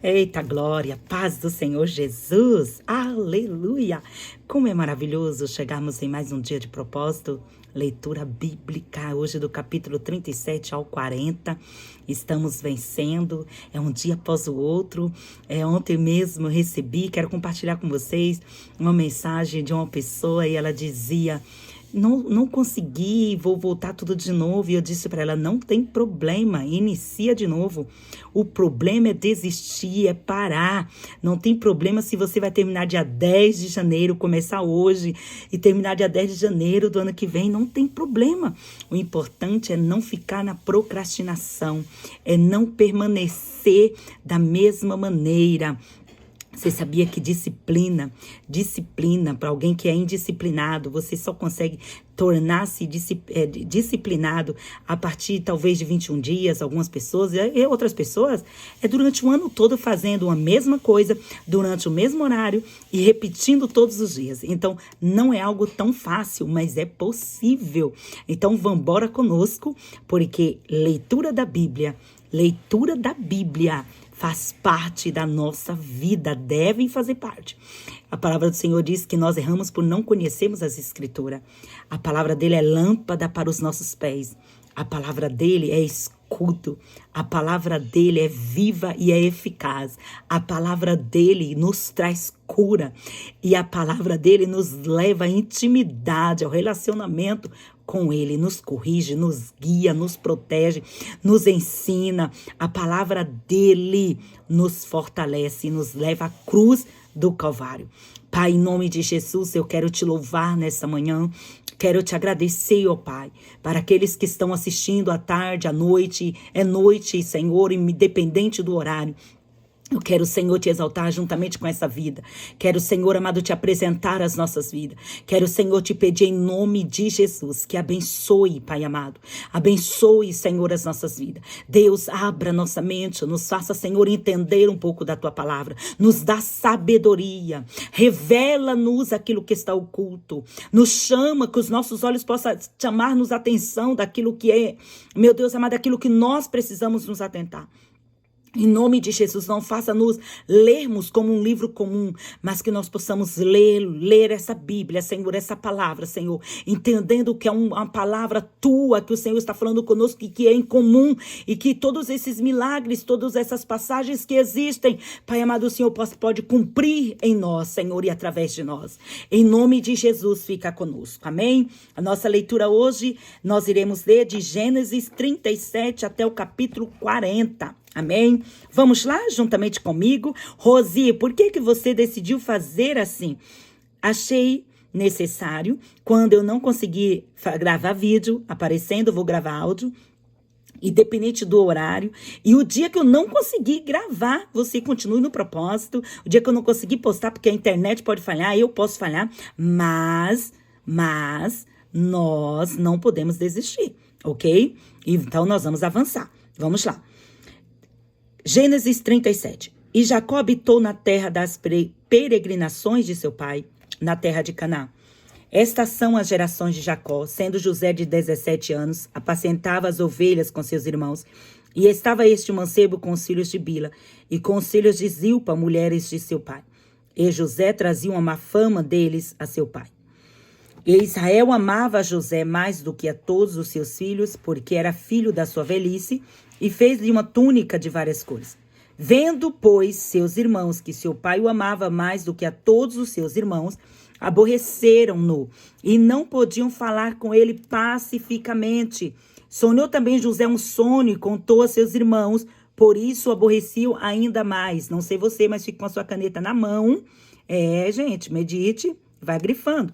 Eita glória, paz do Senhor Jesus, aleluia! Como é maravilhoso chegarmos em mais um dia de propósito, leitura bíblica, hoje do capítulo 37 ao 40, estamos vencendo, é um dia após o outro, ontem mesmo recebi, quero compartilhar com vocês uma mensagem de uma pessoa e ela dizia: não consegui, vou voltar tudo de novo. E eu disse para ela: não tem problema, inicia de novo. O problema é desistir, é parar. Não tem problema se você vai terminar dia 10 de janeiro, começar hoje e terminar dia 10 de janeiro do ano que vem. Não tem problema. O importante é não ficar na procrastinação, é não permanecer da mesma maneira. Você sabia que disciplina para alguém que é indisciplinado, você só consegue tornar-se disciplinado a partir talvez de 21 dias, algumas pessoas, e outras pessoas, durante o ano todo fazendo a mesma coisa, durante o mesmo horário e repetindo todos os dias. Então, não é algo tão fácil, mas é possível. Então, vamos embora conosco, porque leitura da Bíblia faz parte da nossa vida, devem fazer parte. A palavra do Senhor diz que nós erramos por não conhecermos as Escrituras. A palavra dele é lâmpada para os nossos pés. A palavra dele é escudo. A palavra dele é viva e é eficaz. A palavra dele nos traz cura. E a palavra dele nos leva à intimidade, ao relacionamento com ele, nos corrige, nos guia, nos protege, nos ensina. A palavra dele nos fortalece e nos leva à cruz do Calvário. Pai, em nome de Jesus, eu quero te louvar nessa manhã. Quero te agradecer, ó Pai, para aqueles que estão assistindo à tarde, à noite. É noite, Senhor, independente do horário. Eu quero, Senhor, te exaltar juntamente com essa vida. Quero, Senhor amado, te apresentar as nossas vidas. Quero, Senhor, te pedir em nome de Jesus que abençoe, Pai amado. Abençoe, Senhor, as nossas vidas. Deus, abra nossa mente, nos faça, Senhor, entender um pouco da tua palavra. Nos dá sabedoria. Revela-nos aquilo que está oculto. Nos chama, que os nossos olhos possam chamar-nos a atenção daquilo que é, meu Deus amado, aquilo que nós precisamos nos atentar. Em nome de Jesus, não faça-nos lermos como um livro comum, mas que nós possamos ler essa Bíblia, Senhor, essa palavra, Senhor, entendendo que é uma palavra tua, que o Senhor está falando conosco, que é em comum, e que todos esses milagres, todas essas passagens que existem, Pai amado, o Senhor pode cumprir em nós, Senhor, e através de nós. Em nome de Jesus, fica conosco, amém? A nossa leitura hoje, nós iremos ler de Gênesis 37 até o capítulo 40. Amém? Vamos lá, juntamente comigo. Rosi, por que você decidiu fazer assim? Achei necessário, quando eu não consegui gravar vídeo aparecendo, eu vou gravar áudio, independente do horário. E o dia que eu não consegui gravar, você continue no propósito. O dia que eu não consegui postar, porque a internet pode falhar, eu posso falhar, mas nós não podemos desistir, ok? Então, nós vamos avançar. Vamos lá. Gênesis 37. E Jacó habitou na terra das peregrinações de seu pai, na terra de Canaã. Estas são as gerações de Jacó, sendo José de 17 anos, apacentava as ovelhas com seus irmãos, e estava este mancebo com os filhos de Bila, e com os filhos de Zilpa, mulheres de seu pai. E José trazia uma má fama deles a seu pai. E Israel amava a José mais do que a todos os seus filhos, porque era filho da sua velhice, e fez-lhe uma túnica de várias cores. Vendo, pois, seus irmãos que seu pai o amava mais do que a todos os seus irmãos, aborreceram-no e não podiam falar com ele pacificamente. Sonhou também José um sonho e contou a seus irmãos, por isso o aborreciam ainda mais. Não sei você, mas fique com a sua caneta na mão. Gente, medite, vai grifando.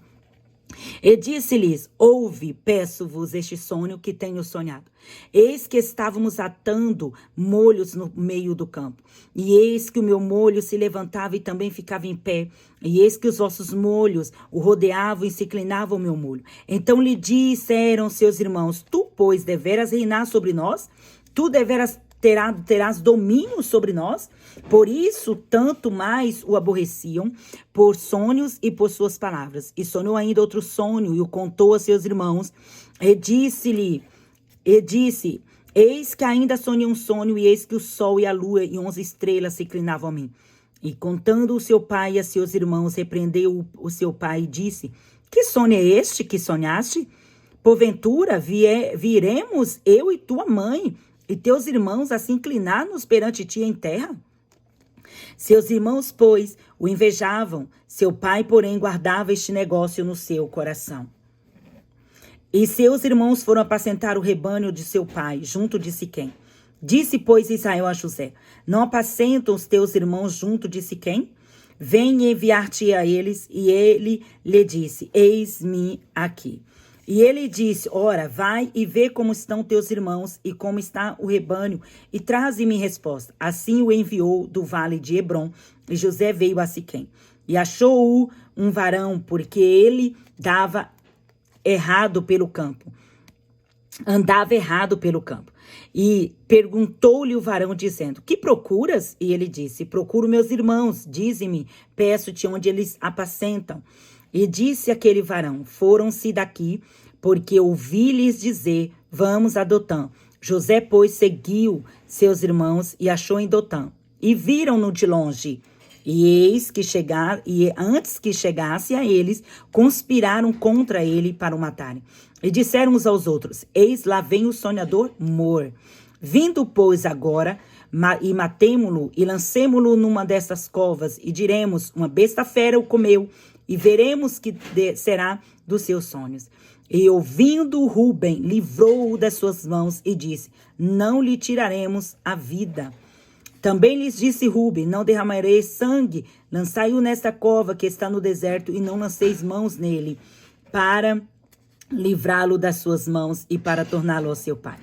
E disse-lhes: ouve, peço-vos este sonho que tenho sonhado. Eis que estávamos atando molhos no meio do campo. E eis que o meu molho se levantava e também ficava em pé. E eis que os vossos molhos o rodeavam e se inclinavam ao meu molho. Então lhe disseram seus irmãos: tu, pois, deveras reinar sobre nós? Tu deveras terás domínio sobre nós? Por isso, tanto mais o aborreciam, por sonhos e por suas palavras. E sonhou ainda outro sonho, e o contou a seus irmãos, e disse: Eis que ainda sonhei um sonho, e eis que o sol e a lua e 11 estrelas se inclinavam a mim. E contando o seu pai e a seus irmãos, repreendeu o seu pai e disse: Que sonho é este que sonhaste? Porventura viremos eu e tua mãe e teus irmãos a se inclinar-nos perante ti em terra? Seus irmãos, pois, o invejavam, seu pai, porém, guardava este negócio no seu coração. E seus irmãos foram apacentar o rebanho de seu pai, junto de Siquém. Disse, pois, Israel a José: Não apacentam os teus irmãos junto de Siquém? Vem enviar-te a eles. E ele lhe disse: Eis-me aqui. E ele disse: Ora, vai e vê como estão teus irmãos e como está o rebanho, e traze-me resposta. Assim o enviou do vale de Hebrom, e José veio a Siquém. E achou-o um varão, porque ele andava errado pelo campo. E perguntou-lhe o varão, dizendo: Que procuras? E ele disse: Procuro meus irmãos. Dize-me, peço-te onde eles apacentam. E disse aquele varão: Foram-se daqui, porque ouvi-lhes dizer: Vamos a Dotã. José, pois, seguiu seus irmãos e achou em Dotã. E viram-no de longe. E antes que chegasse a eles, conspiraram contra ele para o matarem. E disseram uns aos outros: Eis lá vem o sonhador Mor. Vindo, pois, agora, e matemo-lo, e lancemo-lo numa dessas covas, e diremos: Uma besta fera o comeu, e veremos que será dos seus sonhos. E ouvindo Ruben, livrou-o das suas mãos, e disse: Não lhe tiraremos a vida. Também lhes disse Ruben: Não derramarei sangue, lançai-o nesta cova que está no deserto, e não lanceis mãos nele, para livrá-lo das suas mãos e para torná-lo ao seu pai.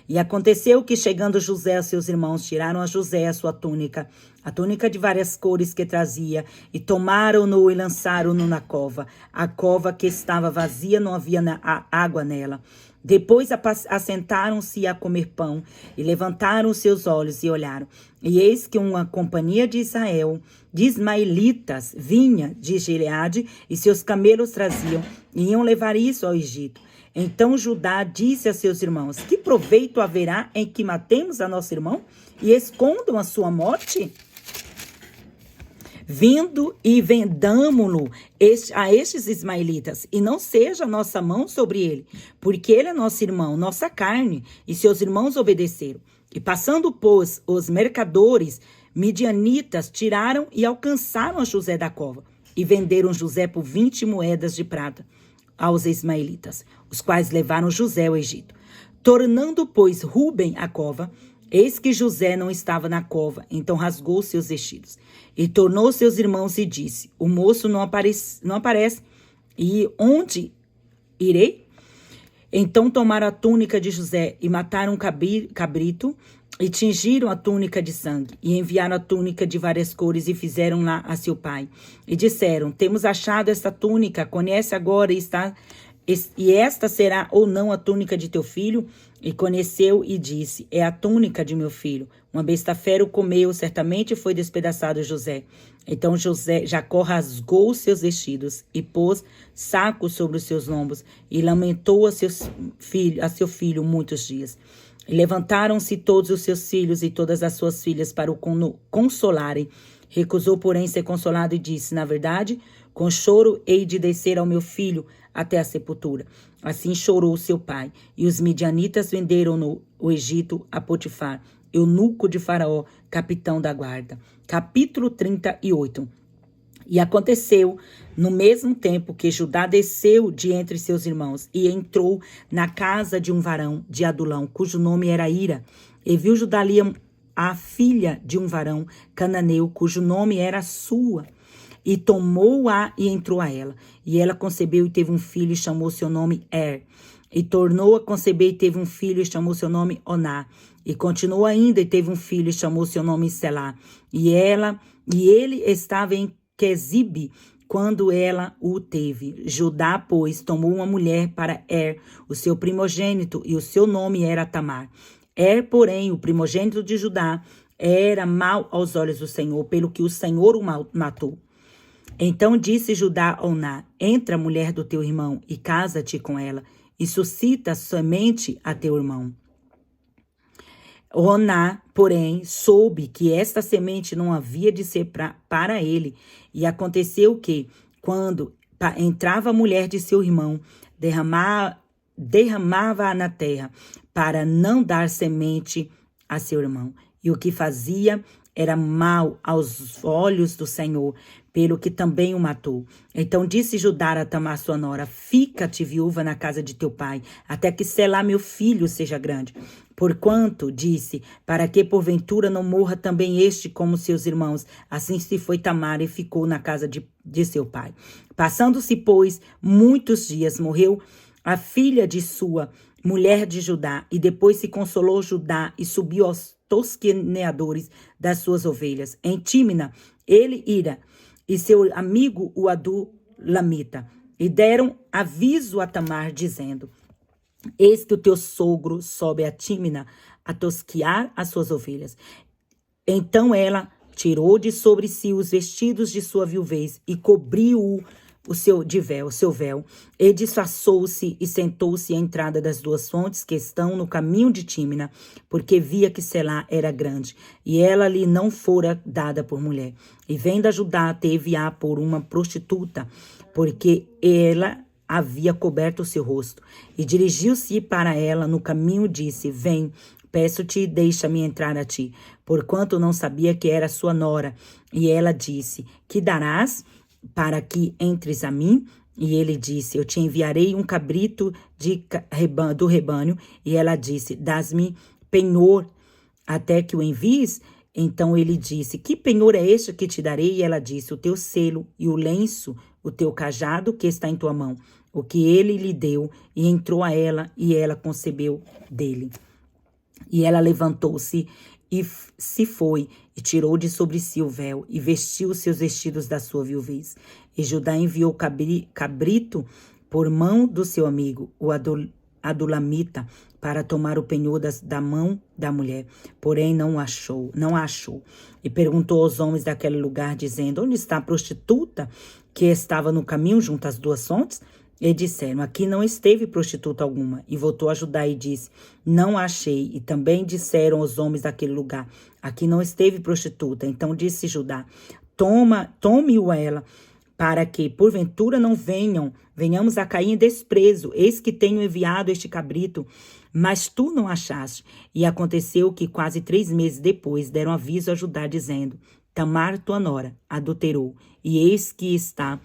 E aconteceu que, chegando José aos seus irmãos, tiraram a José a sua túnica, a túnica de várias cores que trazia, e tomaram-no e lançaram-no na cova. A cova que estava vazia, não havia água nela. Depois assentaram-se a comer pão, e levantaram os seus olhos e olharam. E eis que uma companhia de Israel, de ismaelitas, vinha de Gileade, e seus camelos traziam, e iam levar isso ao Egito. Então Judá disse a seus irmãos: Que proveito haverá em que matemos a nosso irmão e escondam a sua morte? Vindo e vendamo-lo a estes ismaelitas, e não seja a nossa mão sobre ele, porque ele é nosso irmão, nossa carne. E seus irmãos obedeceram. E passando, pois, os mercadores midianitas tiraram e alcançaram a José da cova, e venderam José por 20 moedas de prata aos ismaelitas, os quais levaram José ao Egito. Tornando, pois, Ruben à cova, eis que José não estava na cova, então rasgou seus vestidos. E tornou seus irmãos e disse: O moço não aparece, e onde irei? Então tomaram a túnica de José e mataram um cabrito, e tingiram a túnica de sangue, e enviaram a túnica de várias cores, e fizeram lá a seu pai. E disseram: Temos achado esta túnica, conhece agora, e esta será ou não a túnica de teu filho? E conheceu e disse: É a túnica de meu filho. Uma besta fera o comeu, certamente foi despedaçado José. Então Jacó rasgou os seus vestidos e pôs saco sobre os seus lombos, e lamentou a seu filho muitos dias. E levantaram-se todos os seus filhos e todas as suas filhas para o consolarem. Recusou, porém, ser consolado e disse: Na verdade, com choro hei de descer ao meu filho até a sepultura. Assim chorou seu pai. E os midianitas venderam no Egito a Potifar, eunuco de Faraó, capitão da guarda. Capítulo 38. E aconteceu, no mesmo tempo, que Judá desceu de entre seus irmãos e entrou na casa de um varão de Adulão, cujo nome era Ira. E viu Judá ali a filha de um varão cananeu, cujo nome era Sua. E tomou-a e entrou a ela. E ela concebeu e teve um filho e chamou seu nome E tornou a conceber e teve um filho e chamou seu nome Oná. E continuou ainda e teve um filho e chamou seu nome Selá. E ele estava em Quezibe quando ela o teve. Judá, pois, tomou uma mulher para o seu primogênito, e o seu nome era Tamar. Porém, o primogênito de Judá, era mau aos olhos do Senhor, pelo que o Senhor o matou. Então disse Judá a Oná: Entra, mulher do teu irmão, e casa-te com ela, e suscita somente a teu irmão. Oná, porém, soube que esta semente não havia de ser para ele. E aconteceu que, quando entrava a mulher de seu irmão, derramava-a na terra, para não dar semente a seu irmão. E o que fazia era mal aos olhos do Senhor, pelo que também o matou. Então disse Judá a Tamar sua nora: fica-te viúva na casa de teu pai, até que Selá meu filho seja grande. Porquanto, disse, para que porventura não morra também este como seus irmãos. Assim se foi Tamar e ficou na casa de seu pai. Passando-se, pois, muitos dias, morreu a filha de sua mulher de Judá, e depois se consolou Judá e subiu aos tosqueneadores das suas ovelhas. Em Tímina, ele ira, e seu amigo o Adulamita, e deram aviso a Tamar, dizendo: eis que o teu sogro sobe a Tímina a tosquear as suas ovelhas. Então ela tirou de sobre si os vestidos de sua viuvez e cobriu-o o seu véu, e disfarçou-se e sentou-se à entrada das duas fontes que estão no caminho de Tímina, porque via que Selá era grande, e ela lhe não fora dada por mulher. E vendo a Judá, teve-a por uma prostituta, porque ela havia coberto o seu rosto. E dirigiu-se para ela no caminho, disse: vem, peço-te, deixa-me entrar a ti, porquanto não sabia que era sua nora. E ela disse: que darás para que entres a mim? E ele disse: eu te enviarei um cabrito do rebanho. E ela disse: dás-me penhor até que o envies? Então ele disse: que penhor é este que te darei? E ela disse: o teu selo e o lenço, o teu cajado que está em tua mão. O que ele lhe deu, e entrou a ela, e ela concebeu dele. E ela levantou-se e se foi, e tirou de sobre si o véu, e vestiu os seus vestidos da sua viuvez. E Judá enviou cabrito por mão do seu amigo, o Adulamita, para tomar o penhor da mão da mulher. Porém não a achou. E perguntou aos homens daquele lugar, dizendo: onde está a prostituta que estava no caminho junto às duas fontes? E disseram: aqui não esteve prostituta alguma. E voltou a Judá e disse: não a achei. E também disseram os homens daquele lugar: aqui não esteve prostituta. Então disse Judá: tome-o ela, para que porventura não venhamos a cair em desprezo. Eis que tenho enviado este cabrito, mas tu não achaste. E aconteceu que quase 3 meses depois deram aviso a Judá, dizendo: Tamar, tua nora, adulterou, e eis que está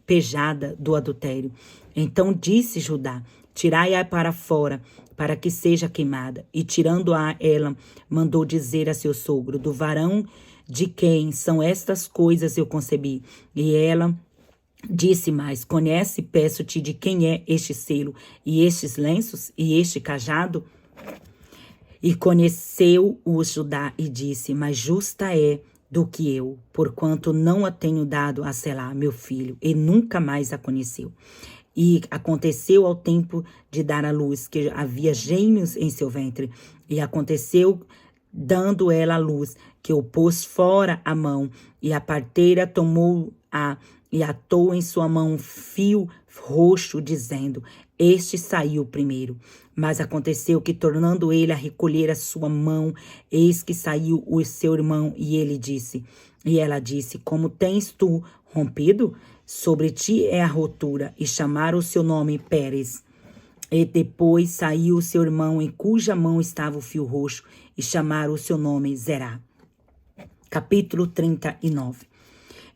pejada do adultério. Então disse Judá: tirai-a para fora, para que seja queimada. E tirando-a ela, mandou dizer a seu sogro: do varão de quem são estas coisas eu concebi. E ela disse mais: conhece, peço-te, de quem é este selo, e estes lenços, e este cajado? E conheceu-o Judá e disse: mas justa é do que eu, porquanto não a tenho dado a Selá, meu filho, e nunca mais a conheceu. E aconteceu ao tempo de dar à luz, que havia gêmeos em seu ventre. E aconteceu, dando ela à luz, que o pôs fora a mão, e a parteira tomou-a e atou em sua mão um fio roxo, dizendo: este saiu primeiro. Mas aconteceu que, tornando ele a recolher a sua mão, eis que saiu o seu irmão, e ela disse: como tens tu rompido? Sobre ti é a rotura. E chamaram o seu nome Pérez. E depois saiu o seu irmão, em cuja mão estava o fio roxo, e chamaram o seu nome Zerá. Capítulo 39.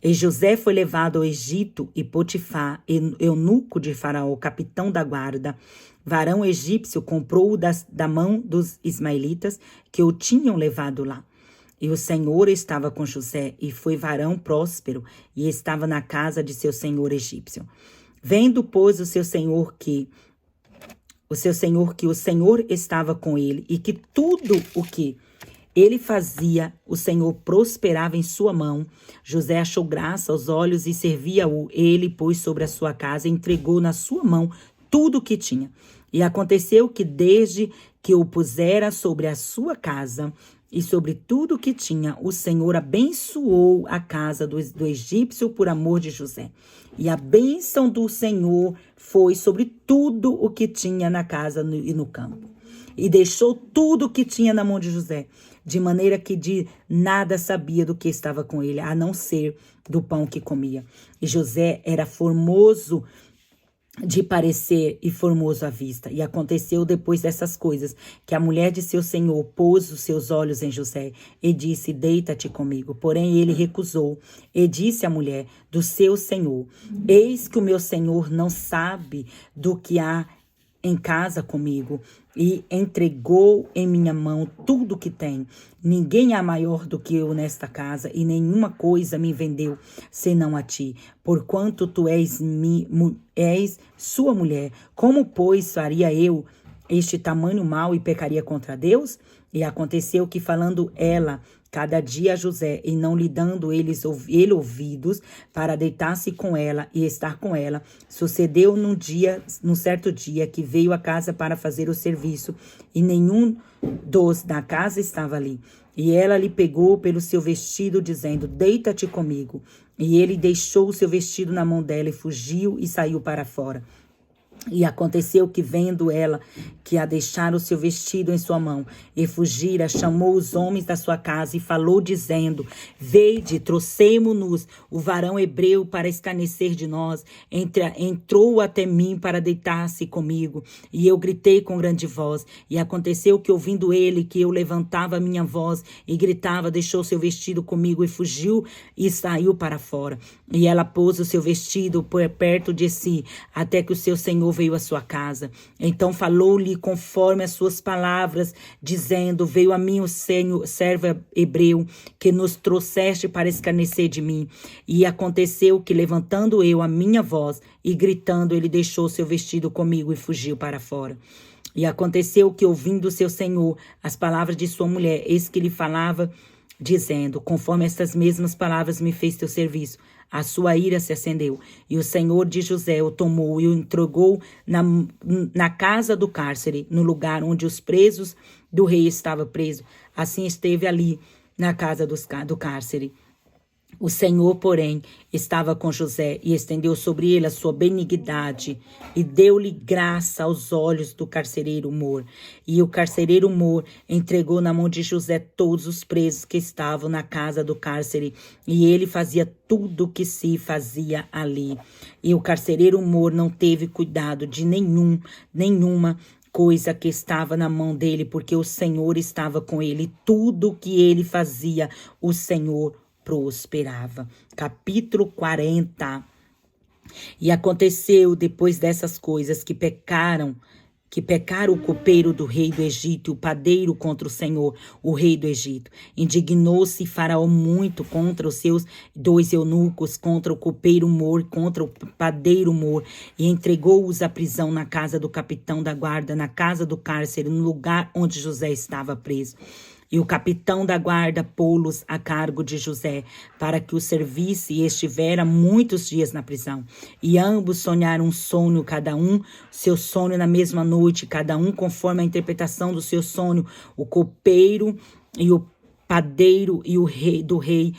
E José foi levado ao Egito, e Potifar, eunuco de Faraó, capitão da guarda, varão egípcio, comprou-o da mão dos ismaelitas que o tinham levado lá. E o Senhor estava com José, e foi varão próspero, e estava na casa de seu senhor egípcio. Vendo, pois, o seu senhor que o Senhor estava com ele, e que tudo o que ele fazia, o Senhor prosperava em sua mão, José achou graça aos olhos e servia-o. Ele pôs sobre a sua casa e entregou na sua mão tudo o que tinha. E aconteceu que, desde que o pusera sobre a sua casa e sobre tudo o que tinha, o Senhor abençoou a casa do egípcio por amor de José. E a bênção do Senhor foi sobre tudo o que tinha na casa e no campo. e deixou tudo o que tinha na mão de José, de maneira que de nada sabia do que estava com ele, a não ser do pão que comia. E José era formoso de parecer e formoso à vista. E aconteceu depois dessas coisas, que a mulher de seu senhor pôs os seus olhos em José e disse: deita-te comigo. Porém ele recusou e disse à mulher do seu senhor: eis que o meu senhor não sabe do que há em casa comigo, e entregou em minha mão tudo o que tem. Ninguém há maior do que eu nesta casa, e nenhuma coisa me vendeu, senão a ti. Porquanto tu és sua mulher, como, pois, faria eu este tamanho mal e pecaria contra Deus? E aconteceu que, falando ela cada dia a José, e não lhe dando ele ouvidos para deitar-se com ela e estar com ela, sucedeu num certo dia, que veio à casa para fazer o serviço, e nenhum dos da casa estava ali. E ela lhe pegou pelo seu vestido, dizendo: deita-te comigo. E ele deixou o seu vestido na mão dela e fugiu e saiu para fora. E aconteceu que, vendo ela que a deixara o seu vestido em sua mão e fugira, chamou os homens da sua casa e falou, dizendo: vede, trouxemo-nos o varão hebreu para escarnecer de nós. Entrou até mim para deitar-se comigo, e eu gritei com grande voz. E aconteceu que, ouvindo ele que eu levantava a minha voz e gritava, deixou seu vestido comigo e fugiu e saiu para fora. E ela pôs o seu vestido perto de si, até que o seu senhor veio à sua casa. Então falou-lhe conforme as suas palavras, dizendo: veio a mim o servo hebreu, que nos trouxeste para escarnecer de mim. E aconteceu que, levantando eu a minha voz e gritando, ele deixou seu vestido comigo e fugiu para fora. E aconteceu que, ouvindo seu senhor as palavras de sua mulher, eis que lhe falava, dizendo: conforme estas mesmas palavras me fez teu serviço. A sua ira se acendeu, e o senhor de José o tomou e o entregou na casa do cárcere, no lugar onde os presos do rei estavam presos. Assim esteve ali na casa do cárcere. O Senhor, porém, estava com José e estendeu sobre ele a sua benignidade e deu-lhe graça aos olhos do carcereiro Mor. E o carcereiro Mor entregou na mão de José todos os presos que estavam na casa do cárcere, e ele fazia tudo o que se ali. E o carcereiro Mor não teve cuidado de nenhuma coisa que estava na mão dele, porque o Senhor estava com ele. Tudo o que ele fazia, o Senhor prosperava. Capítulo 40. E aconteceu depois dessas coisas que pecaram o copeiro do rei do Egito e o padeiro contra o Senhor, o rei do Egito. Indignou-se Faraó muito contra os seus 2 eunucos, contra o copeiro Mor, contra o padeiro Mor, e entregou-os à prisão na casa do capitão da guarda, na casa do cárcere, no lugar onde José estava preso. E o capitão da guarda pô-los a cargo de José, para que o servisse, e estivera muitos dias na prisão. E ambos sonharam um sonho, cada um seu sonho na mesma noite, cada um conforme a interpretação do seu sonho, o copeiro e o padeiro e o rei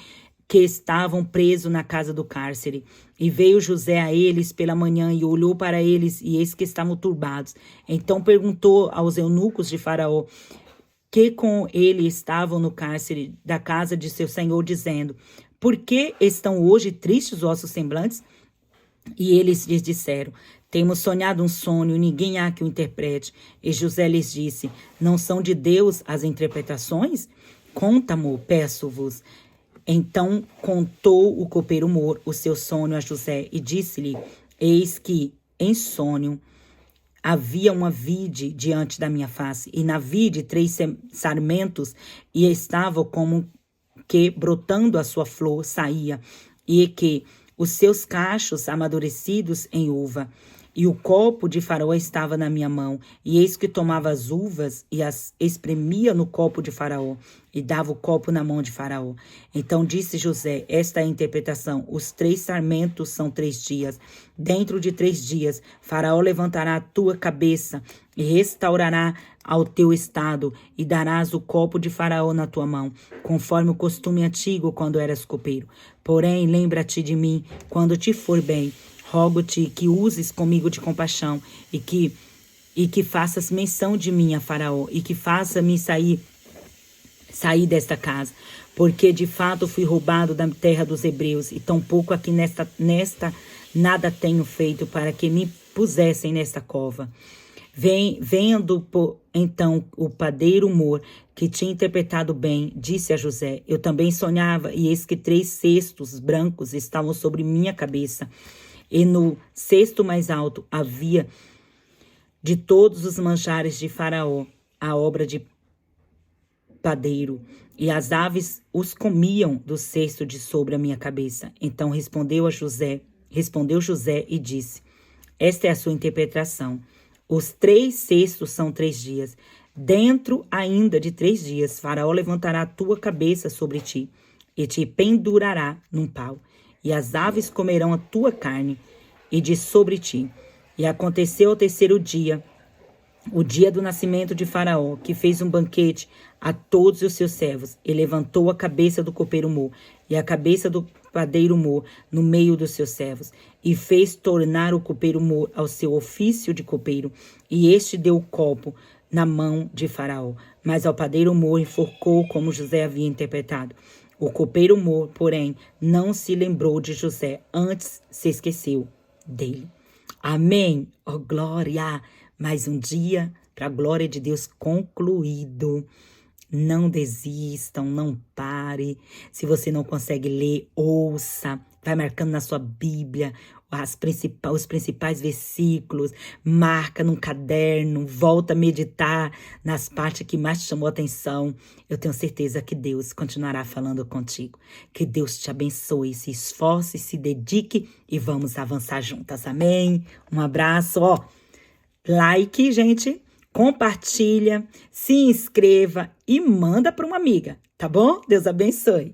que estavam presos na casa do cárcere. E veio José a eles pela manhã e olhou para eles, e eis que estavam turbados. Então perguntou aos eunucos de Faraó, que com ele estavam no cárcere da casa de seu senhor, dizendo: por que estão hoje tristes os vossos semblantes? E eles lhes disseram: temos sonhado um sonho, ninguém há que o interprete. E José lhes disse: não são de Deus as interpretações? Conta-mo, peço-vos. Então contou o copeiro Mor o seu sonho a José e disse-lhe: eis que em sonho havia uma vide diante da minha face, e na vide 3 sarmentos, e estava como que brotando a sua flor saía, e que os seus cachos amadurecidos em uva. E o copo de Faraó estava na minha mão, e eis que tomava as uvas e as espremia no copo de Faraó, e dava o copo na mão de Faraó. Então disse José: esta é a interpretação, os 3 sarmentos são 3 dias. Dentro de 3 dias, Faraó levantará a tua cabeça e restaurará ao teu estado, e darás o copo de Faraó na tua mão, conforme o costume antigo quando eras copeiro. Porém, lembra-te de mim quando te for bem. Rogo-te que uses comigo de compaixão, e e que faças menção de mim a Faraó, e que faça-me sair desta casa, porque de fato fui roubado da terra dos hebreus, e tampouco aqui nesta nada tenho feito para que me pusessem nesta cova. Vendo então o padeiro Mor, que tinha interpretado bem, disse a José: eu também sonhava, e eis que 3 cestos brancos estavam sobre minha cabeça, e no cesto mais alto havia de todos os manjares de Faraó, a obra de padeiro, e as aves os comiam do cesto de sobre a minha cabeça. Então respondeu José e disse: esta é a sua interpretação. Os 3 cestos são 3 dias. Dentro ainda de 3 dias, Faraó levantará a tua cabeça sobre ti e te pendurará num pau, e as aves comerão a tua carne e de sobre ti. E aconteceu ao 3º dia, o dia do nascimento de Faraó, que fez um banquete a todos os seus servos, e levantou a cabeça do copeiro Mor e a cabeça do padeiro Mor no meio dos seus servos, e fez tornar o copeiro Mor ao seu ofício de copeiro, e este deu o copo na mão de Faraó. Mas ao padeiro Mor enforcou como José havia interpretado. O copeiro Mor, porém, não se lembrou de José, antes se esqueceu dele. Amém. Oh, glória! Mais um dia para a glória de Deus concluído. Não desistam, não pare. Se você não consegue ler, ouça. Vai marcando na sua Bíblia os principais versículos. Marca num caderno. Volta a meditar nas partes que mais te chamou a atenção. Eu tenho certeza que Deus continuará falando contigo. Que Deus te abençoe, se esforce, se dedique e vamos avançar juntas. Amém? Um abraço, like, gente, compartilha, se inscreva e manda para uma amiga, tá bom? Deus abençoe.